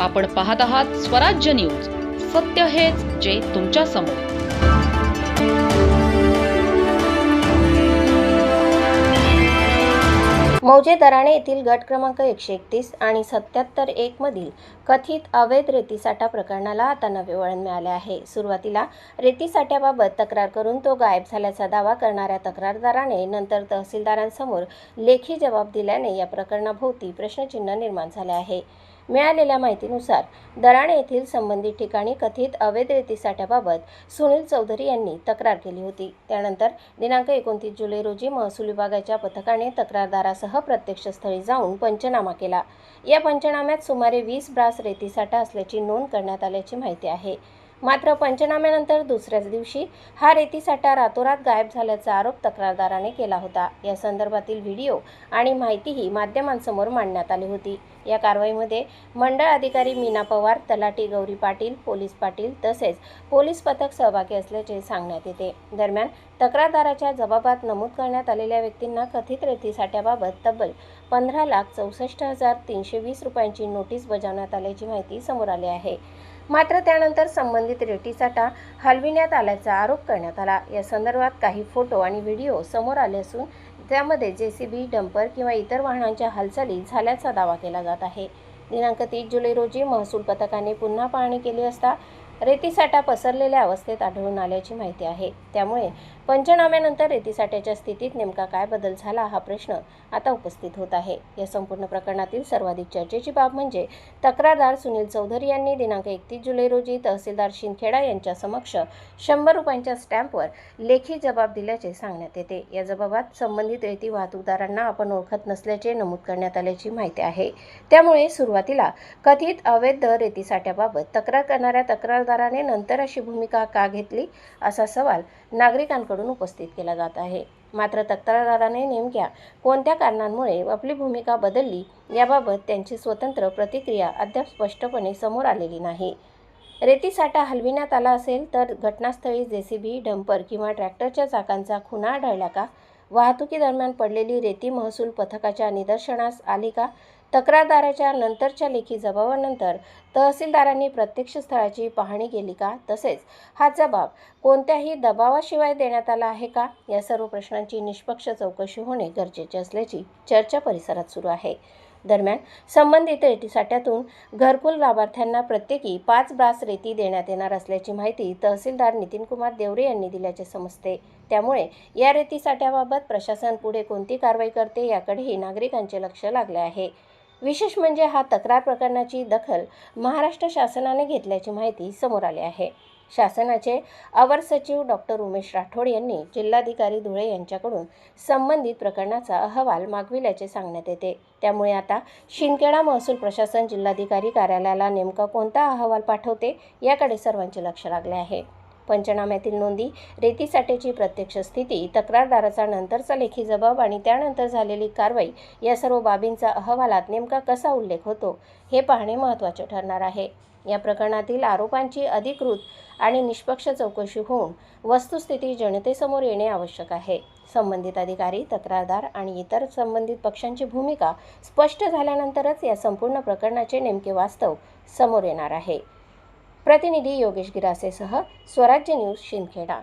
आपण पाहत आहात स्वराज्य न्यूज. सत्य हेच जे तुमच्या समोर. मौजे दराणे येथील गट क्रमांक 131 आणि 77-1 मधील कथित अवैध रेतीसाठा प्रकरणाला आता नवे वळण मिळाले आहे. सुरुवातीला रेतीसाठ्याबाबत तक्रार करून तो गायब झाल्याचा दावा करणाऱ्या तक्रारदाराने नंतर तहसीलदारांसमोर लेखी जबाब दिल्याने या प्रकरणाभोवती प्रश्नचिन्ह निर्माण झाले आहे. मिळालेल्या माहितीनुसार दराणे येथील संबंधित ठिकाणी कथित अवैध रेतीसाठ्याबाबत सुनील चौधरी यांनी तक्रार केली होती. त्यानंतर दिनांक 29 जुलै रोजी महसूल विभागाच्या पथकाने तक्रारदारासह प्रत्यक्षस्थळी जाऊन पंचनामा केला. या पंचनाम्यात सुमारे 20 ब्रास रेतीसाठा असल्याची नोंद करण्यात आल्याची माहिती आहे. मात्र पंचनाम्यानंतर दुसऱ्याच दिवशी हा रेतीसाठा रातोरात गायब झाल्याचा आरोप तक्रारदाराने केला होता. या संदर्भातील व्हिडिओ आणि माहितीही माध्यमांसमोर मांडण्यात आली होती. या कारवाईमध्ये मंडळ अधिकारी मीना पवार, तलाठी गौरी पाटील, पोलीस पाटील तसेच पोलीस पथक सहभागी असल्याचे सांगण्यात येते. दरम्यान तक्रारदाराच्या जबाबात नमूद करण्यात आलेल्या व्यक्तींना कथित रेतीसाठ्याबाबत तब्बल 15,64,320 रुपयांची नोटीस बजावण्यात आल्याची माहिती समोर आली आहे. मात्र त्यानंतर संबंधित रेतीसाठा हलविण्यात आल्याचा आरोप करण्यात आला. या संदर्भात काही फोटो आणि व्हिडिओ समोर आले असून त्यामध्ये जेसीबी, डंपर किंवा इतर वाहनांच्या हालचाली झाल्याचा दावा केला जात आहे. दिनांक 30 जुलै रोजी महसूल पथकाने पुन्हा पाहणी केली असता रेतीसाठा पसरलेल्या अवस्थेत आढळून आल्याची माहिती आहे. त्यामुळे पंचनाम्यानंतर रेतीसाठ्याच्या स्थितीत नेमका काय बदल झाला हा प्रश्न आता उपस्थित होत आहे. या संपूर्ण प्रकरणातील सर्वाधिक चर्चेची बाब म्हणजे तक्रारदार सुनील चौधरी यांनी दिनांक 31 जुलै रोजी तहसीलदार शिंदखेडा यांच्या समक्ष 100 रुपयांच्या स्टॅम्पवर लेखी जबाब दिल्याचे सांगण्यात येते. या जबाबात संबंधित रेती वाहतूकदारांना आपण ओळखत नसल्याचे नमूद करण्यात आल्याची माहिती आहे. त्यामुळे सुरुवातीला कथित अवैध रेतीसाठ्याबाबत तक्रार करणाऱ्या तक्रारदाराने नंतर अशी भूमिका का घेतली असा सवाल नागरिकांकडून उपस्थित केला जात आहे. मात्र तक्रारदाराने नेमक्या कोणत्या कारणांमुळे आपली भूमिका बदलली याबाबत त्यांची स्वतंत्र प्रतिक्रिया अद्याप स्पष्टपणे समोर आलेली नाही. रेतीसाठा हलविण्यात आला असेल तर घटनास्थळी जेसीबी, डंपर किंवा ट्रॅक्टरच्या चाकांचा खुणा आढळला का? वाहतुकीदरम्यान पडलेली रेती महसूल पथकाच्या निदर्शनास आली का? तक्रारदाराच्या नंतरच्या लेखी जबाबानंतर तहसीलदारांनी प्रत्यक्ष स्थळाची पाहणी केली का? तसेच हा जबाब कोणत्याही दबावाशिवाय देण्यात आला आहे का? या सर्व प्रश्नांची निष्पक्ष चौकशी होणे गरजेचे असल्याची चर्चा परिसरात सुरू आहे. दरम्यान संबंधित रेतीसाठ्यातून घरकुल लाभार्थ्यांना प्रत्येकी 5 ब्रास रेती देण्यात येणार असल्याची माहिती तहसीलदार नितीनकुमार देवरे यांनी दिल्याचे समजते. त्यामुळे या रेतीसाठ्याबाबत प्रशासन पुढे कोणती कारवाई करते याकडेही नागरिकांचे लक्ष लागले आहे. विशेष म्हणजे हा तक्रार प्रकरणाची दखल महाराष्ट्र शासनाने घेतल्याची माहिती समोर आली आहे. शासनाचे अवर सचिव डॉक्टर उमेश राठोड यांनी जिल्हाधिकारी धुळे यांच्याकडून संबंधित प्रकरणाचा अहवाल मागविल्याचे सांगण्यात येते. त्यामुळे आता शिंदखेडा महसूल प्रशासन जिल्हाधिकारी कार्यालयाला नेमका कोणता अहवाल पाठवते याकडे सर्वांचे लक्ष लागले आहे. पंचनाम्यातील नोंदी, रेतीसाठ्याची प्रत्यक्ष स्थिती, तक्रारदाराचा नंतरचा लेखी जबाब आणि त्यानंतर झालेली कारवाई या सर्व बाबींचा अहवालात नेमका कसा उल्लेख होतो हे पाहणे महत्त्वाचे ठरणार आहे. या प्रकरणातील आरोपांची अधिकृत आणि निष्पक्ष चौकशी होऊन वस्तुस्थिती जनतेसमोर येणे आवश्यक आहे. संबंधित अधिकारी, तक्रारदार आणि इतर संबंधित पक्षांची भूमिका स्पष्ट झाल्यानंतरच या संपूर्ण प्रकरणाचे नेमके वास्तव समोर येणार आहे. प्रतिनिधी योगेश गिरासेसह स्वराज्य न्यूज, शिंदखेडा.